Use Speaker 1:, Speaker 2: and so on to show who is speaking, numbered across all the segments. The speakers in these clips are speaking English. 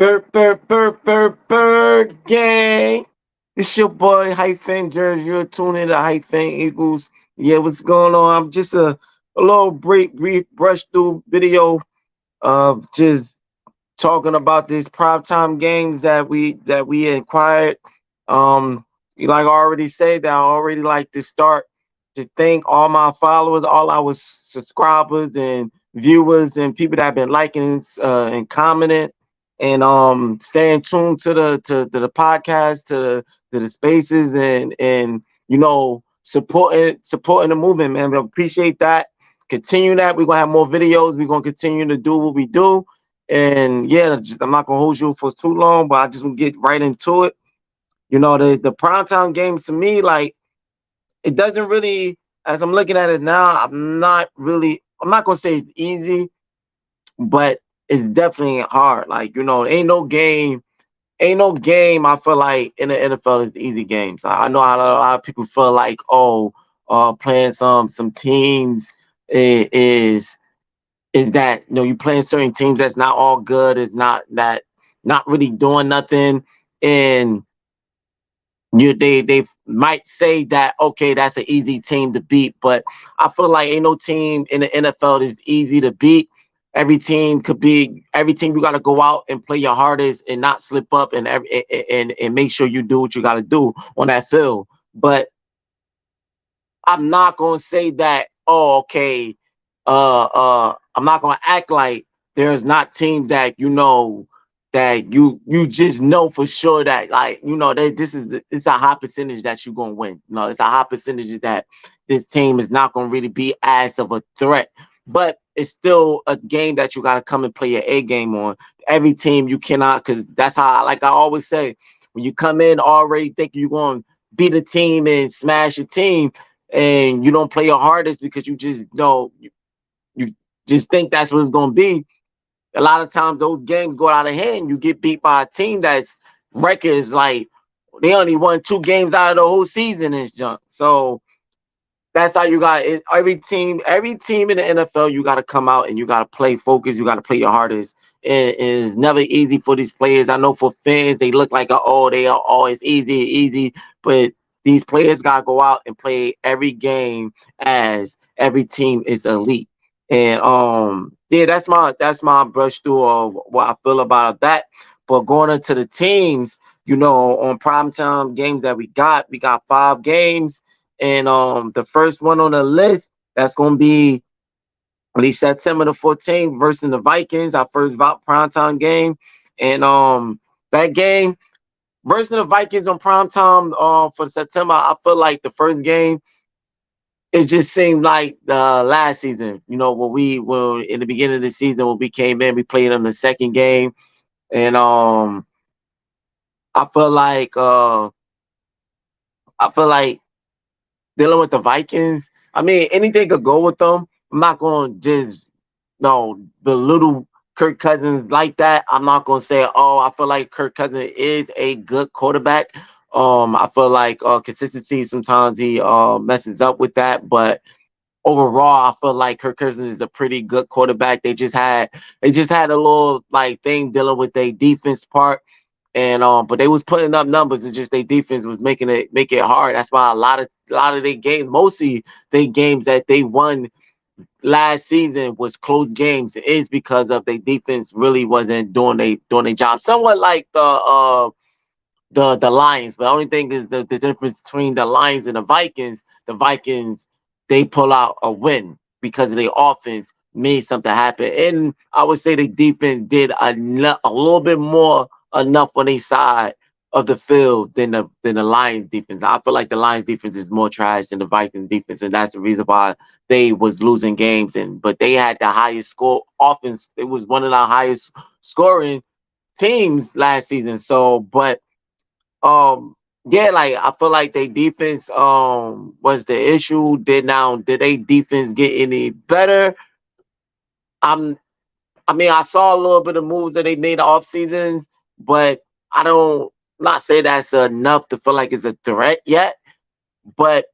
Speaker 1: Bird gang. It's your boy Hyphen Jersey. You're tuning to Hyphen Eagles. Yeah, what's going on? I'm just a little brief brush through video of just talking about these primetime games that we inquired. Um, like I already said, that I already like to start to thank all my followers, all our subscribers and viewers and people that have been liking and commenting and staying tuned to the podcast, to the spaces and supporting the movement, man. We appreciate that. Continue that. We're gonna have more videos. We're gonna continue to do what we do. And yeah, I'm not gonna hold you for too long, but I just want to get right into it. The primetime games to me, like it doesn't really, as I'm looking at it now, I'm not gonna say it's easy, but it's definitely hard. Like, ain't no game I feel like in the NFL is easy games. I know a lot of people feel like, oh, playing some teams is that you playing certain teams that's not all good, is not really doing nothing, and they might say that, okay, that's an easy team to beat, but I feel like ain't no team in the NFL is easy to beat. Every team you got to go out and play your hardest and not slip up, and make sure you do what you got to do on that field. But I'm not gonna say that, oh, okay, I'm not gonna act like there's not teams that that you just know for sure that, like, that it's a high percentage that you're gonna win. It's a high percentage that this team is not gonna really be as of a threat. But it's still a game that you gotta come and play your A game on. Every team you cannot, because that's how, like I always say, when you come in already thinking you're gonna beat a team and smash a team, and you don't play your hardest because you just you just think that's what it's gonna be. A lot of times those games go out of hand. You get beat by a team that's record is like they only won 2 games out of the whole season and junk. So that's how you got it. Every team in the NFL, you got to come out and you got to play focus. You got to play your hardest. It is never easy for these players. I know for fans, they look like, oh, they are always easy, but these players got to go out and play every game as every team is elite. And yeah, that's my brush through of what I feel about that. But going into the teams, on primetime games that we got 5 games, and the first one on the list, that's gonna be at least September the 14th versus the Vikings, our first primetime game. And that game versus the Vikings on primetime for September, I feel like the first game, it just seemed like the last season, when we were in the beginning of the season, when we came in, we played them the second game. And I feel like uh I feel like dealing with the Vikings. I mean, anything could go with them. I'm not going to just belittle Kirk Cousins like that. I'm not going to say, oh, I feel like Kirk Cousins is a good quarterback. I feel like consistency, sometimes he messes up with that, but overall, I feel like Kirk Cousins is a pretty good quarterback. They just had a little like thing dealing with their defense part, and but they was putting up numbers. It's just their defense was make it hard. That's why a lot of their games, mostly they games that they won last season, was close games. It is because of their defense really wasn't doing their job. Somewhat like the Lions, but the only thing is the difference between the Lions and the Vikings. The Vikings, they pull out a win because of their offense made something happen, and I would say the defense did a little bit more enough on their side of the field than the Lions defense. I feel like the Lions defense is more trash than the Vikings defense, and that's the reason why they was losing games. And but they had the highest score offense. It was one of the highest scoring teams last season. So, but yeah, like I feel like their defense was the issue. Did they defense get any better? I'm I mean, I saw a little bit of moves that they made off seasons, but I don't not say that's enough to feel like it's a threat yet. But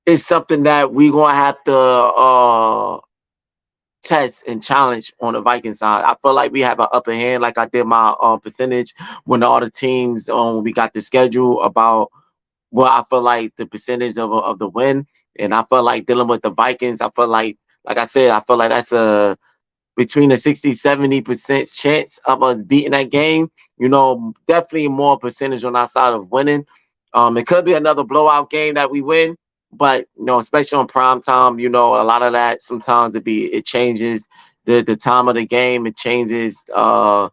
Speaker 1: it's something that we gonna have to test and challenge on the Viking side. I feel like we have an upper hand. Like I did my percentage when all the teams we got the schedule about what I feel like the percentage of the win, and I feel like dealing with the Vikings. I feel like I said, I feel like that's a between a 60-70% chance of us beating that game. You know, definitely more percentage on our side of winning. It could be another blowout game that we win, but you know, especially on prime time, you know, a lot of that sometimes it changes the time of the game. It changes what's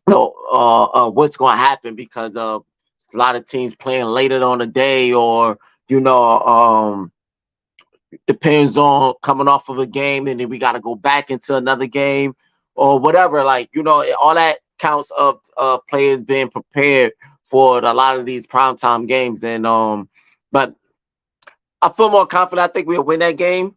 Speaker 1: going to happen because of a lot of teams playing later on the day, or you know, depends on coming off of a game and then we got to go back into another game or whatever. Like, you know, all that counts of players being prepared for a lot of these primetime games. And but I feel more confident. I think we'll win that game.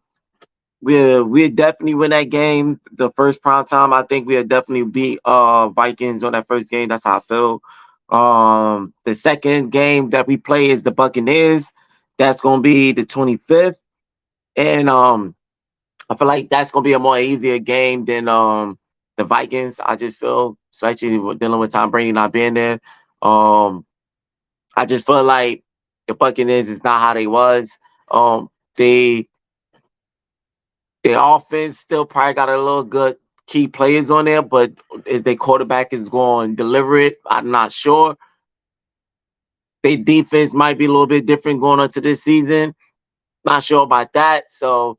Speaker 1: We'll definitely win that game. The first primetime, I think we'll definitely beat Vikings on that first game. That's how I feel. The second game that we play is the Buccaneers. That's gonna be the 25th. And I feel like that's gonna be a more easier game than the Vikings. I just feel, especially dealing with Tom Brady not being there. Um, I just feel like the Buccaneers is not how they was. They their offense still probably got a little good key players on there, but is their quarterback is going to deliver it? I'm not sure. Their defense might be a little bit different going into this season. Not sure about that. So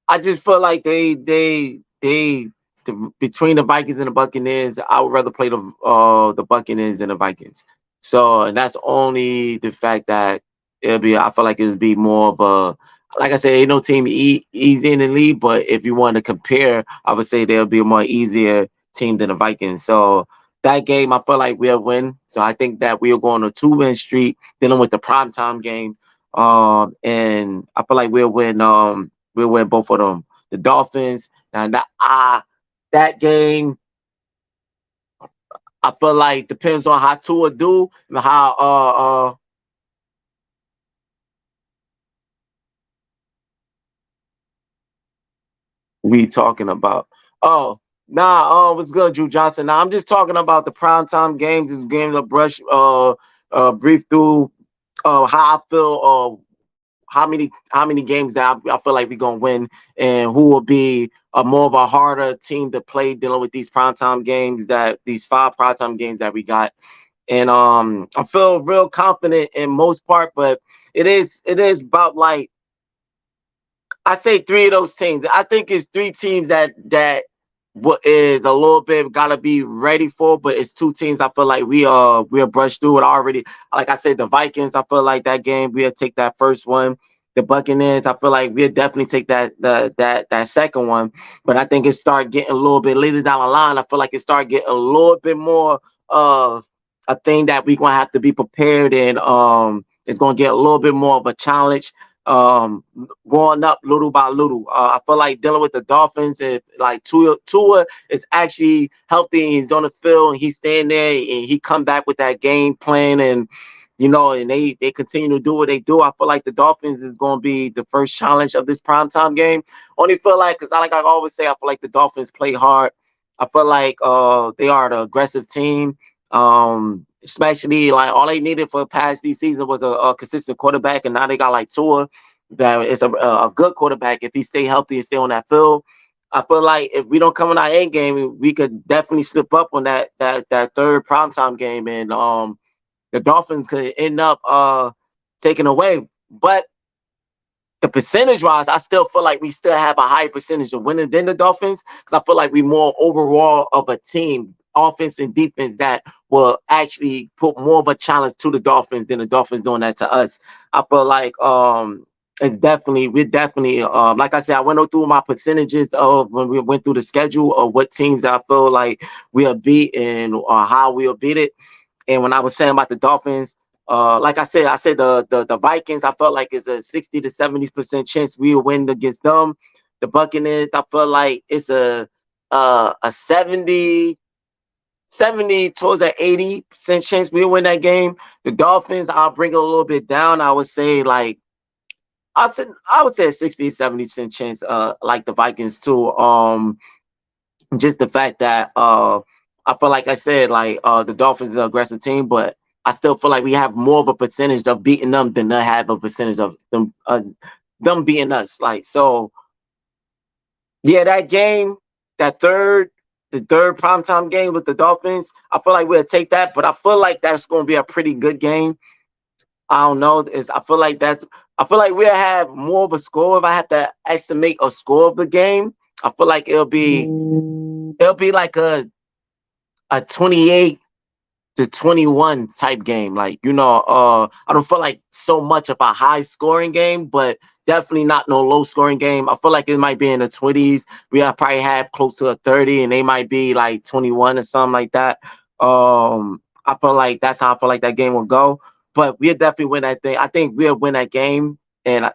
Speaker 1: I just feel like between the Vikings and the Buccaneers, I would rather play the Buccaneers than the Vikings. So and that's only the fact that it'll be. I feel like it'll be more of a, like I said, ain't no team easy in the league. But if you want to compare, I would say there'll be a more easier team than the Vikings. So that game, I feel like we'll win. So I think that we'll go on a 2-win streak dealing with the primetime game. And I feel like we'll win. We'll win both of them. The Dolphins and that game, I feel like depends on how Tua do and how we talking about. Oh, nah, what's good, Drew Johnson? Nah, I'm just talking about the primetime games. This game to brush brief through how I feel how many games that I feel like we're gonna win, and who will be a more of a harder team to play dealing with these primetime games, that these 5 primetime games that we got. And I feel real confident in most part, but it is about like I say 3 of those teams. I think it's 3 teams that what is a little bit gotta be ready for, but it's 2 teams I feel like we'll brush through it already. Like I said, the Vikings, I feel like that game we'll take that first one. The Buccaneers, I feel like we'll definitely take that second one. But I think it start getting a little bit later down the line. I feel like it start getting a little bit more of a thing that we're gonna have to be prepared, and it's gonna get a little bit more of a challenge um going up little by little. I feel like dealing with the Dolphins, if like Tua is actually healthy and he's on the field and he's staying there and he come back with that game plan, and you know, and they continue to do what they do. I feel like the Dolphins is going to be the first challenge of this primetime game. Only feel like, because I always say, I feel like the Dolphins play hard. I feel like they are the aggressive team. Especially like all they needed for past these seasons was a consistent quarterback, and now they got like Tua, that is a good quarterback if he stay healthy and stay on that field. I feel like if we don't come in our end game, we could definitely slip up on that third primetime game, and the Dolphins could end up taking away. But the percentage wise, I still feel like we still have a high percentage of winning than the Dolphins, because I feel like we more overall of a team, offense and defense, that will actually put more of a challenge to the Dolphins than the Dolphins doing that to us. I feel like we're definitely like I said, I went through my percentages of when we went through the schedule of what teams I feel like we'll beat and how we'll beat it. And when I was saying about the Dolphins, like I said the Vikings, I felt like it's a 60 to 70% chance we'll win against them. The Buccaneers, I feel like it's a 70 towards an 80% chance we'll win that game. The Dolphins, I'll bring it a little bit down. I would say like I would say a 60-70% chance, like the Vikings too. Just the fact that I feel like I said, like the Dolphins is an aggressive team, but I still feel like we have more of a percentage of beating them than they have a percentage of them beating us. Like so, yeah, that game, that the third primetime game with the Dolphins, I feel like we'll take that, but I feel like that's going to be a pretty good game. I don't know. I feel like we'll have more of a score if I have to estimate a score of the game. I feel like it'll be like a 28-21 type game. Like, I don't feel like so much of a high scoring game, but definitely not no low scoring game. I feel like it might be in the 20s. We'll probably have close to a 30, and they might be like 21 or something like that. I feel like that's how I feel like that game will go. But we'll definitely win that thing. I think we'll win that game. And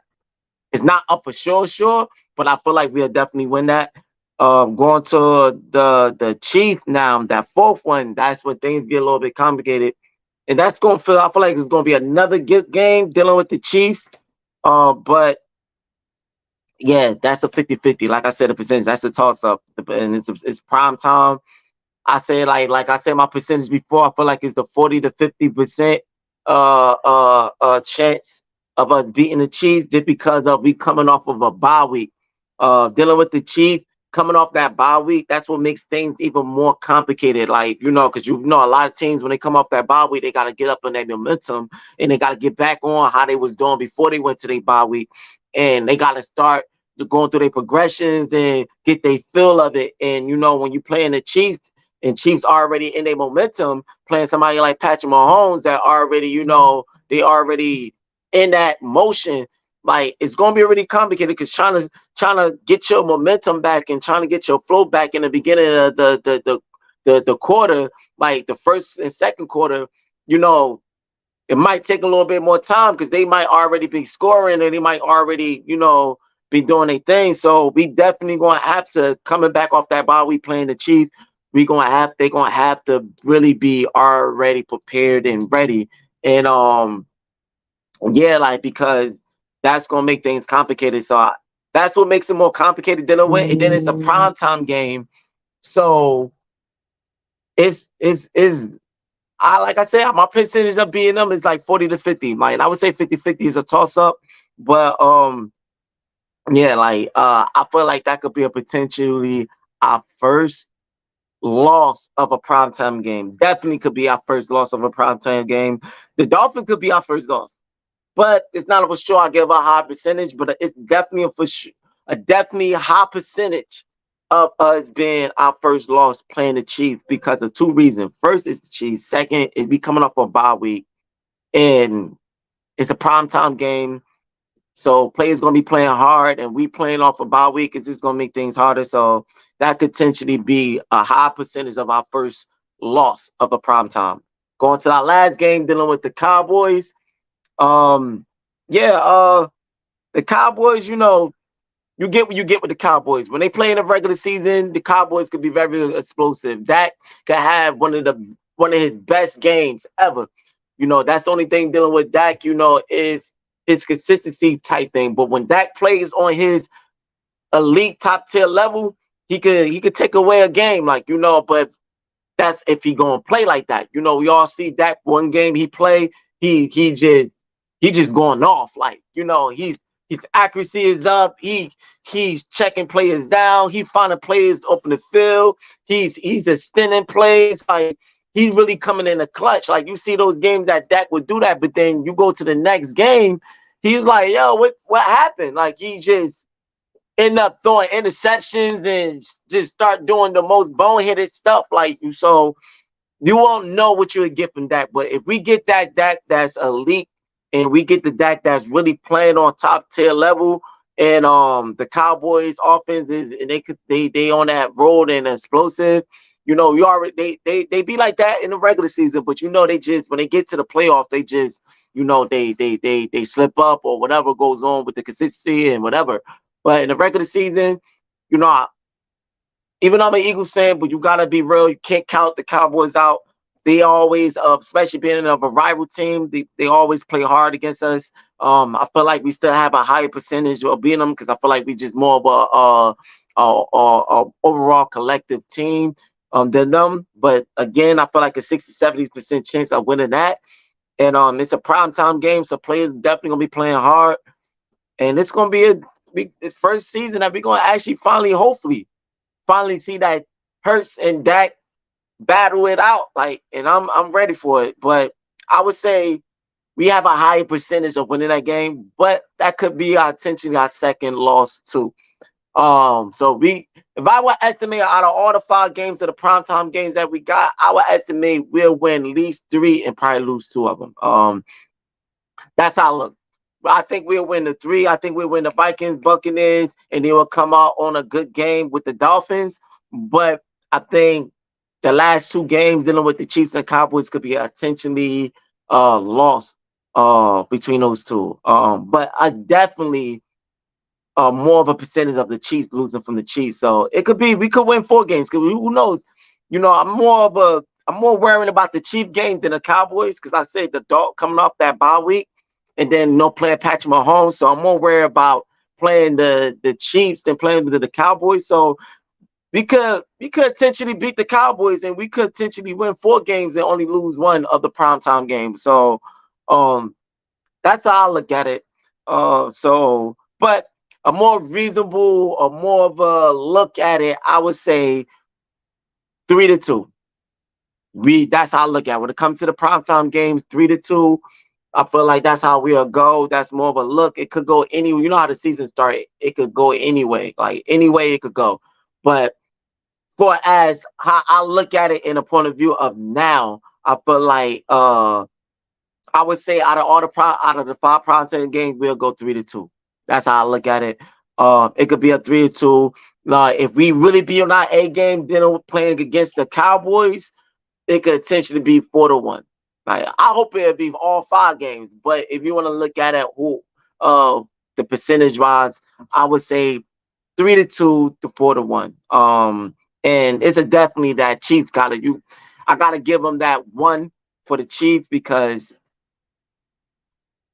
Speaker 1: it's not up for sure, but I feel like we'll definitely win that. Going to the Chief now, that fourth one, that's when things get a little bit complicated. And that's going to feel, I feel like it's going to be another good game dealing with the Chiefs. But yeah, that's a 50-50. Like I said, the percentage, that's a toss up. And it's prime time. I say like I said my percentage before, I feel like it's the 40 to 50% chance of us beating the Chiefs just because of we coming off of a bye week. Dealing with the Chiefs coming off that bye week, that's what makes things even more complicated. Like, because a lot of teams when they come off that bye week, they gotta get up in their momentum and they gotta get back on how they was doing before they went to their bye week. And they gotta start going through their progressions and get their feel of it. And when you playing the Chiefs, and Chiefs already in their momentum, playing somebody like Patrick Mahomes that already, they already in that motion. Like it's gonna be really complicated because trying to get your momentum back and trying to get your flow back in the beginning of the quarter, like the first and second quarter, it might take a little bit more time because they might already be scoring and they might already, be doing their thing. So we definitely gonna have to coming back off that bye. We playing the Chiefs. They're gonna have to really be already prepared and ready. And yeah, like because that's gonna make things complicated. So that's what makes it more complicated dealing with. And then it's a primetime game. So it's I like I said, my percentage of beating them is like 40 to 50. Like I would say 50-50 is a toss up. But yeah, like I feel like that could be a potentially our first loss of a primetime game. Definitely could be our first loss of a primetime game. The Dolphins could be our first loss, but it's not for sure. I give a high percentage, but it's definitely a definitely high percentage of us being our first loss playing the Chiefs because of two reasons. First is the Chiefs. Second is we coming off a bye week, and it's a primetime game. So players gonna be playing hard, and we playing off a bye week. It's just gonna make things harder. So that could potentially be a high percentage of our first loss of a prime time. Going to our last game, dealing with the Cowboys. Um, yeah, the Cowboys. You get what you get with the Cowboys. When they play in the regular season, the Cowboys could be very explosive. Dak could have one of his best games ever. That's the only thing dealing with Dak. Is his consistency type thing. But when Dak plays on his elite top tier level, he could take away a game, but that's if he gonna play like that. We all see that one game he played, he just going off. His accuracy is up. He's checking players down. He finding players to open the field. He's extending plays. Like he's really coming in the clutch. Like you see those games that Dak would do that, but then you go to the next game, he's like, yo, what happened? Like he just end up throwing interceptions and just start doing the most boneheaded stuff. Like you, so you won't know what you would get from Dak. But if we get that Dak that's elite, and we get the Dak that's really playing on top tier level, and the Cowboys offense is, and they on that road and explosive. You already they be like that in the regular season, but they just when they get to the playoffs, they just they slip up or whatever goes on with the consistency and whatever. But in the regular season, you know, even though I'm an Eagles fan, but you gotta be real. You can't count the Cowboys out. they always, especially being of a rival team, they always play hard against us. I feel like we still have a higher percentage of beating them because I feel like we just more of a overall collective team than them. But again, I feel like a 60-70% chance of winning that. And it's a prime time game, so players definitely gonna be playing hard. And it's gonna be the first season that we're gonna actually finally, hopefully, finally see that Hurts and Dak battle it out. Like, and I'm ready for it. But I would say we have a higher percentage of winning that game, but that could be our potentially our second loss too. So if I would estimate out of all the 5 games of the primetime games that we got, I would estimate we'll win at least 3 and probably lose 2 of them. That's how I look. But I think we'll win the 3. I think we'll win the Vikings, Buccaneers, and they will come out on a good game with the Dolphins. But I think the last 2 games dealing with the Chiefs and Cowboys could be intentionally lost between those two. But I definitely more of a percentage of the Chiefs losing from the Chiefs. So it could be we could win 4 games. Because who knows? You know, I'm more worrying about the Chief games than the Cowboys because I said the dog coming off that bye week and then no playing Patrick Mahomes. So I'm more worried about playing the Chiefs than playing the Cowboys. So we could potentially beat the Cowboys and we could potentially win 4 games and only lose 1 of the primetime games. So um that's how I look at it. But a more reasonable or more of a look at it, I would say 3-2. That's how I look at it. When it comes to the primetime games, 3-2. I feel like that's how we'll go. That's more of a look. It could go any. You know how the season started. It could go anyway. Like any way it could go. But for as how I look at it in a point of view of now, I feel like I would say out of the 5 primetime games, we'll go 3-2. That's how I look at it. It could be a 3-2. If we really be on our A game, then playing against the Cowboys, it could potentially be 4-1. Like I hope it'll be all 5 games. But if you want to look at it, the percentage wise, I would say 3-2 to 4-1. And it's a definitely that Chiefs I gotta give them that 1 for the Chiefs because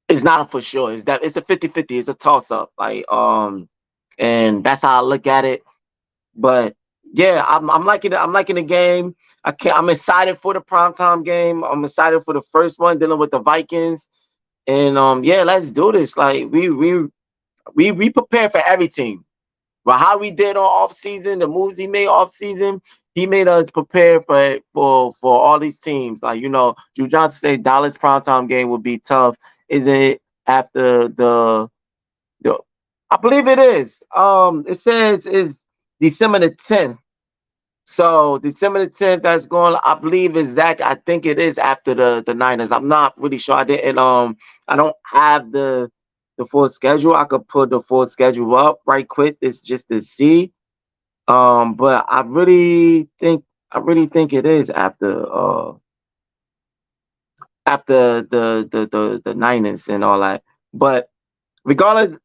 Speaker 1: it's not a for sure. It's a 50-50. It's a toss up. And that's how I look at it. But yeah, I'm liking it. I'm liking the game. I'm excited for the primetime game. I'm excited for the first one dealing with the Vikings. And yeah, let's do this. Like we prepare for every team. But how we did on off season, the moves he made off season, he made us prepare for all these teams. Like Drew Johnson said Dallas primetime game would be tough. Is it after the I believe it is. It says it's December the 10th. So December the 10th, that's going. I believe is that. I think it is after the Niners. I'm not really sure. I didn't. I don't have the full schedule. I could put the full schedule up right quick. It's just to see. But I really think it is after the Niners and all that. But regardless,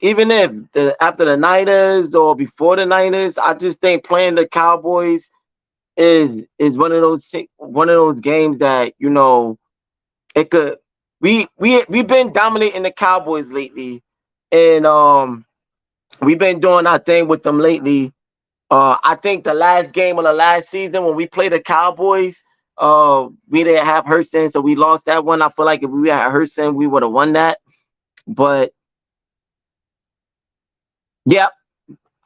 Speaker 1: even if after the Niners or before the Niners, I just think playing the Cowboys is one of those games that it could. We've been dominating the Cowboys lately, and we've been doing our thing with them lately. I think the last game of the last season when we played the Cowboys, we didn't have Hurson, so we lost that one. I feel like if we had Hurson, we would have won that. But yeah,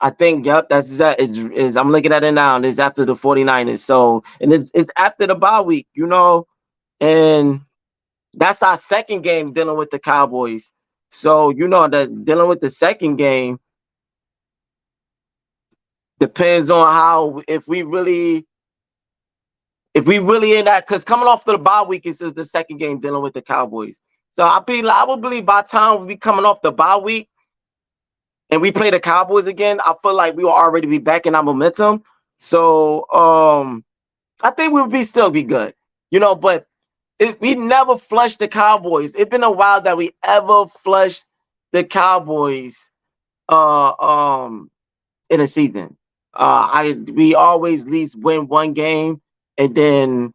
Speaker 1: I think that's that is I'm looking at it now, and it's after the 49ers. So and it's after the bye week, and that's our second game dealing with the Cowboys. So that dealing with the second game depends on how if we really in that, because coming off the bye week is the second game dealing with the Cowboys. So I would believe by the time we coming off the bye week and we play the Cowboys again, I feel like we will already be back in our momentum. So I think we'll still be good. But we never flushed the Cowboys. It's been a while that we ever flushed the Cowboys in a season. We always at least win 1 game and then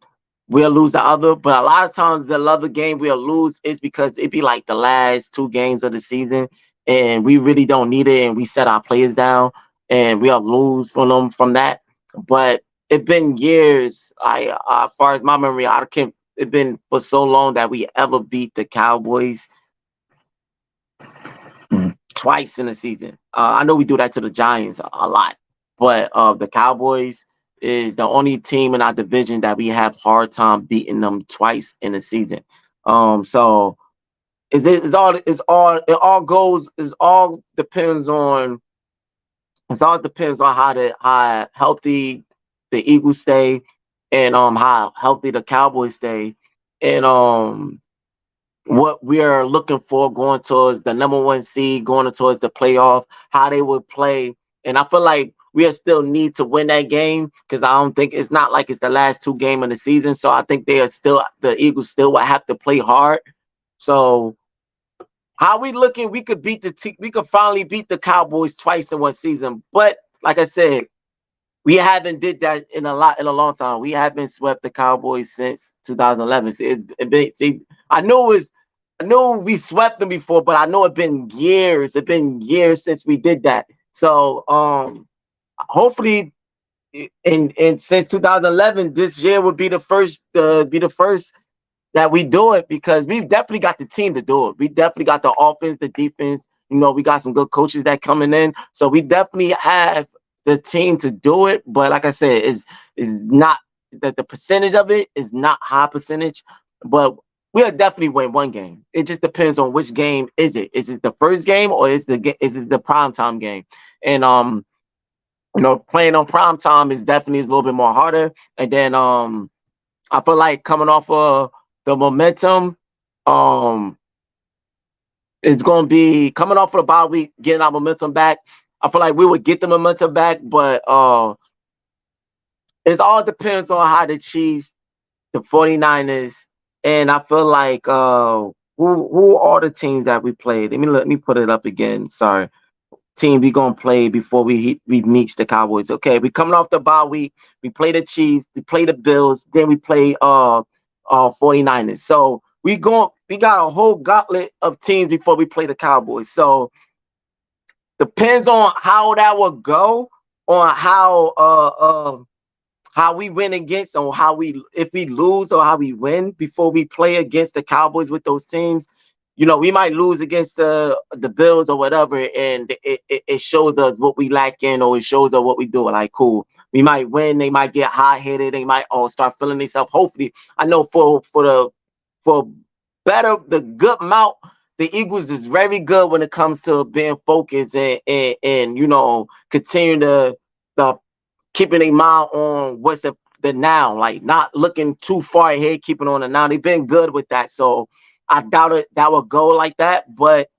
Speaker 1: we'll lose the other. But a lot of times the other game we'll lose is because it be like the last two games of the season and we really don't need it and we set our players down and we'll lose from them from that. But it's been years. As far as my memory, I can't. It's been for so long that we ever beat the Cowboys twice in a season. I know we do that to the Giants a lot, but the Cowboys is the only team in our division that we have hard time beating them twice in a season. So it all goes it all depends on how healthy the Eagles stay and how healthy the Cowboys stay and what we are looking for going towards the number one seed, going towards the playoff, how they would play. And I feel like we still need to win that game because I don't think it's not like it's the last two games of the season. So I think the Eagles still will have to play hard. So how we looking? We could finally beat the Cowboys twice in one season. But like I said, we haven't did that in a long time. We haven't swept the Cowboys since 2011. I know we swept them before, but I know it's been years. It's been years since we did that. So hopefully, in since 2011, this year would be the first. Be the first that we do it because we've definitely got the team to do it. We definitely got the offense, the defense. You know, we got some good coaches that coming in, so we definitely have the team to do it. But like I said, is not that the percentage of it is not high percentage, but we'll definitely win one game. It just depends on which game is it. Is it the first game or is it the prime time game? And playing on prime time is definitely a little bit more harder. And then I feel like coming off of the momentum, um, it's going to be coming off of the bye week, getting our momentum back. I feel like we would get the momentum back, but it all depends on how the Chiefs, the 49ers, and I feel like who are the teams that we played? Let me put it up again. Sorry. Team we gonna play before we meet the Cowboys. Okay, we coming off the bye week. We play the Chiefs, we play the Bills, then we play 49ers. So we got a whole gauntlet of teams before we play the Cowboys. So depends on how that will go, on how we win against, or if we lose or how we win before we play against the Cowboys with those teams. We might lose against the Bills or whatever, and it shows us what we lack in, or it shows us what we do. Like, cool, we might win. They might get hot headed. They might all start feeling themselves. Hopefully, I know for better the good amount, the Eagles is very good when it comes to being focused and continue the keeping a mind on what's the now, like not looking too far ahead, keeping on the now. They've been good with that, so I doubt it that will go like that. But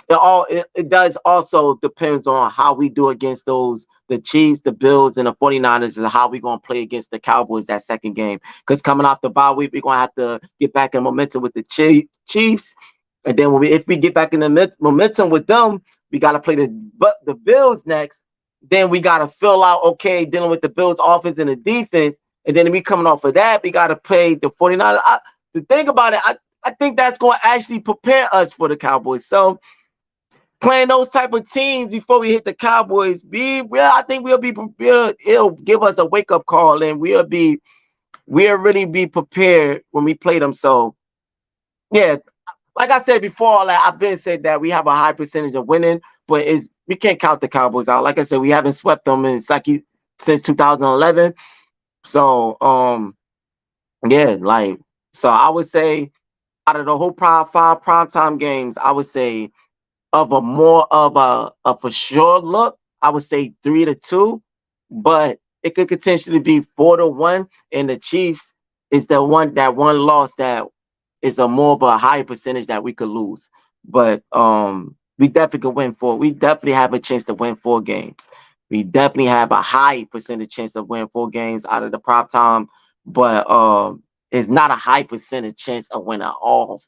Speaker 1: it does also depends on how we do against the Chiefs, the Bills, and the 49ers, and how we gonna play against the Cowboys that second game. Because coming off the bye week, we're gonna have to get back in momentum with the Chiefs, and then if we get back in the momentum with them, we gotta play the Bills next. Then we gotta fill out dealing with the Bills offense and the defense, and then we coming off of that, we gotta play the 49ers. The thing about it, I think that's going to actually prepare us for the Cowboys. So playing those type of teams before we hit the Cowboys, I think we'll be prepared. It'll give us a wake up call, and we'll really be prepared when we play them. So yeah, like I said before, like I've been said that we have a high percentage of winning, but we can't count the Cowboys out. Like I said, we haven't swept them since 2011. So yeah, like so I would say out of the whole five primetime games, I would say of a more of a for sure look, I would say 3-2, but it could potentially be 4-1. And the Chiefs is that one loss that is a more of a higher percentage that we could lose. But we definitely could win four. We definitely have a chance to win 4 games. We definitely have a high percentage chance of winning 4 games out of the prop time, but it's not a high percentage chance of winning all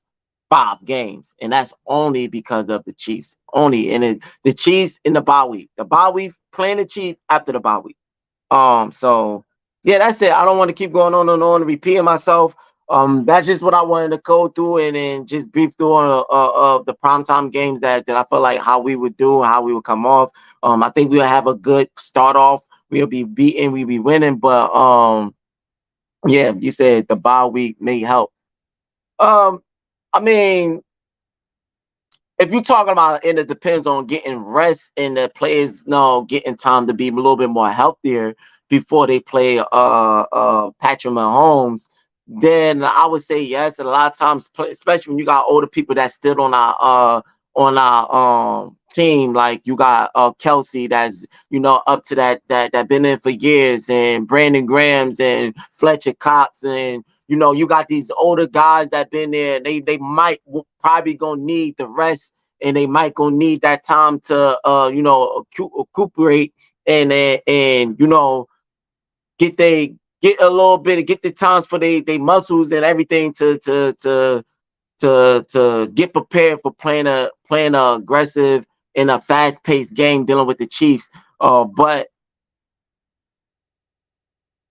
Speaker 1: 5 games, and that's only because of the Chiefs. Only and the Chiefs in the bye week. The bye week playing the Chiefs after the bye week. So yeah, that's it. I don't want to keep going on and on and repeating myself. That's just what I wanted to go through and then just brief through on the primetime games that I felt like how we would do and how we would come off. I think we'll have a good start off. We'll be beating, we'll be winning, but yeah, you said the bye week may help. Um, I mean, if you're talking about, and it depends on getting rest and the players know getting time to be a little bit more healthier before they play Patrick Mahomes, then I would say yes. And a lot of times, especially when you got older people that still on our team, like you got Kelsey that's up to that been in for years, and Brandon Grahams and Fletcher Cox, and you got these older guys that been there. They might probably gonna need the rest, and they might gonna need that time to recuperate and get they get a little bit get the times for they muscles and everything to get prepared for playing a aggressive in a fast paced game dealing with the Chiefs. But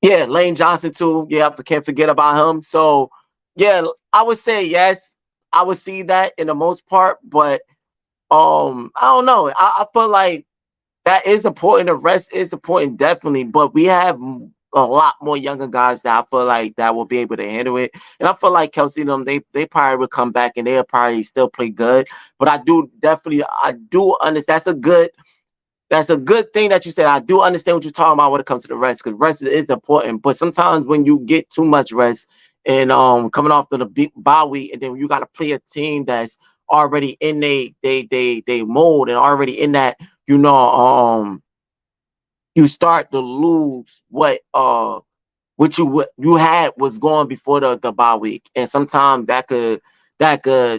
Speaker 1: yeah, Lane Johnson too. Yeah, I can't forget about him. So yeah, I would say yes. I would see that in the most part, but I don't know. I feel like that is important. The rest is important, definitely. But we have a lot more younger guys that I feel like that will be able to handle it. And I feel like Kelsey and them, they probably will come back and they'll probably still play good. But I do understand. That's a good thing that you said. I do understand what you're talking about when it comes to the rest, because rest is important. But sometimes when you get too much rest and coming off of the bye week, and then you got to play a team that's already in they mold and already in that, you start to lose what you had was going before the bye week, and sometimes that could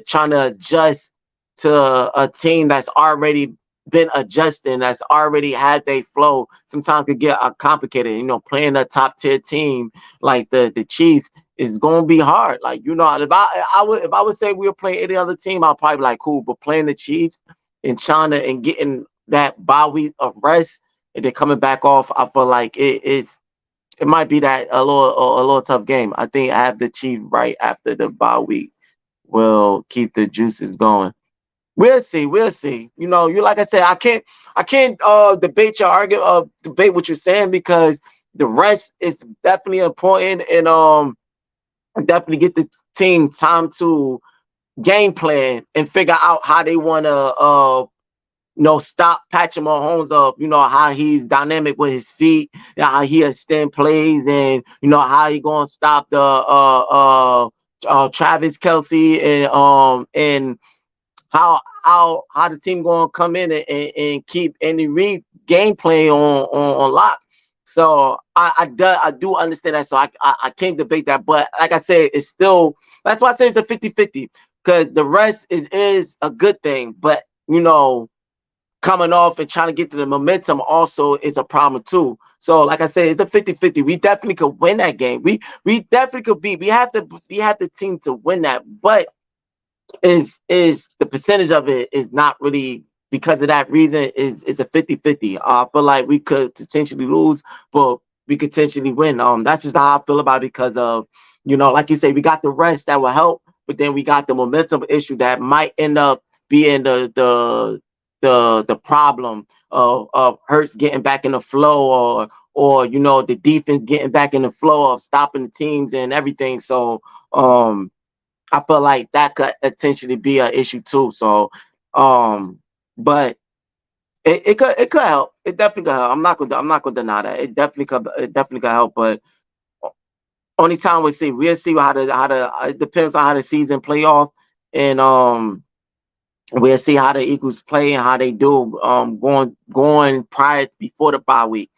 Speaker 1: trying to adjust to a team that's already been adjusting, that's already had they flow. Sometimes could get complicated. Playing a top tier team like the Chiefs is going to be hard. Like if I would say we were playing any other team, I'd probably be like cool, but playing the Chiefs and China and getting that bye week of rest and then coming back off, I feel like it might be that a little tough game. I think I have the Chiefs right after the bye week will keep the juices going. We'll see. We'll see. You like I said, I can't debate what you're saying, because the rest is definitely important, and definitely get the team time to game plan and figure out how they want to stop Patrick Mahomes up, how he's dynamic with his feet, how he extend plays, and how he gonna stop the Travis Kelsey, and how the team gonna come in and keep Andy Reid gameplay on lock. So I do understand that. So I can't debate that. But like I said, it's still, that's why I say it's a 50-50, because the rest is a good thing. But coming off and trying to get to the momentum also is a problem too. So like I said, it's a 50-50. We definitely could win that game. We definitely could beat. We have the team to win that, but is the percentage of it is not really, because of that reason, is a 50-50. I feel like we could potentially lose, but we could potentially win. That's just how I feel about it, because of, like you say, we got the rest that will help, but then we got the momentum issue that might end up being the problem of Hurts getting back in the flow, or the defense getting back in the flow of stopping the teams and everything. So I feel like that could potentially be an issue too. So, but it could help. It definitely could help. I'm not gonna deny that. It definitely could help. But only time we'll see how the it depends on how the season play off, and we'll see how the Eagles play and how they do going prior before the bye week,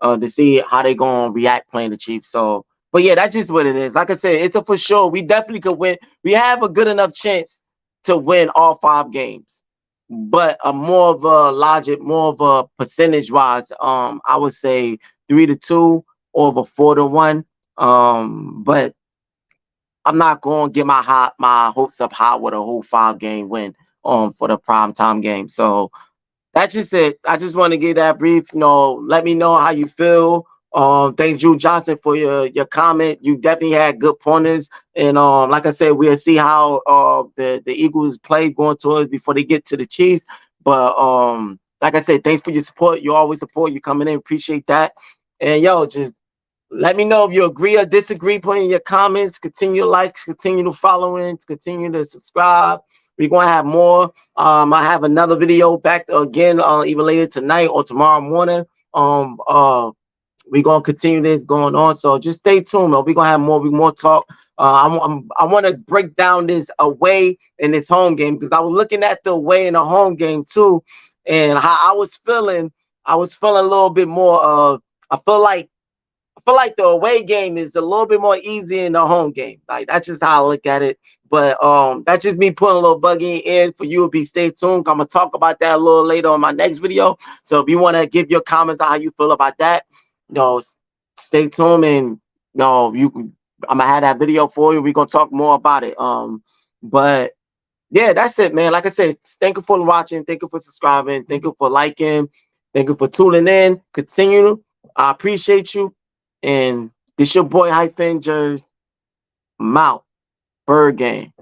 Speaker 1: to see how they gonna react playing the Chiefs. So, but yeah, that's just what it is. Like I said, it's a for sure. We definitely could win. We have a good enough chance to win all 5 games, but a more of a logic, more of a percentage wise, I would say 3-2 over 4-1. But I'm not going to get my hopes up high with a whole 5 game win for the prime time game. So that's just it. I just want to give that brief. Let me know how you feel. Thanks, Drew Johnson, for your comment. You definitely had good pointers, and like I said, we'll see how the Eagles play going towards before they get to the Chiefs. But like I said, thanks for your support. You always support. You coming in, appreciate that. And yo, just let me know if you agree or disagree. Put in your comments. Continue to like, continue to following, continue to subscribe. We're gonna have more. I have another video back again, either later tonight or tomorrow morning. We're gonna continue this going on. So just stay tuned, man. We're gonna have more talk. I want to break down this away and this home game because I was looking at the away and the home game too, and how I was feeling. I was feeling a little bit more. I feel like the away game is a little bit more easy in the home game. Like that's just how I look at it. But that's just me putting a little buggy in for you to be stay tuned. I'm gonna talk about that a little later on my next video. So if you want to give your comments on how you feel about that, stay tuned and I'm gonna have that video for you. We're gonna talk more about it. But yeah, that's it, man. Like I said, thank you for watching, thank you for subscribing, thank you for liking, thank you for tuning in. Continue. I appreciate you. And this your boy Hype Jers. I'm out. Bird game.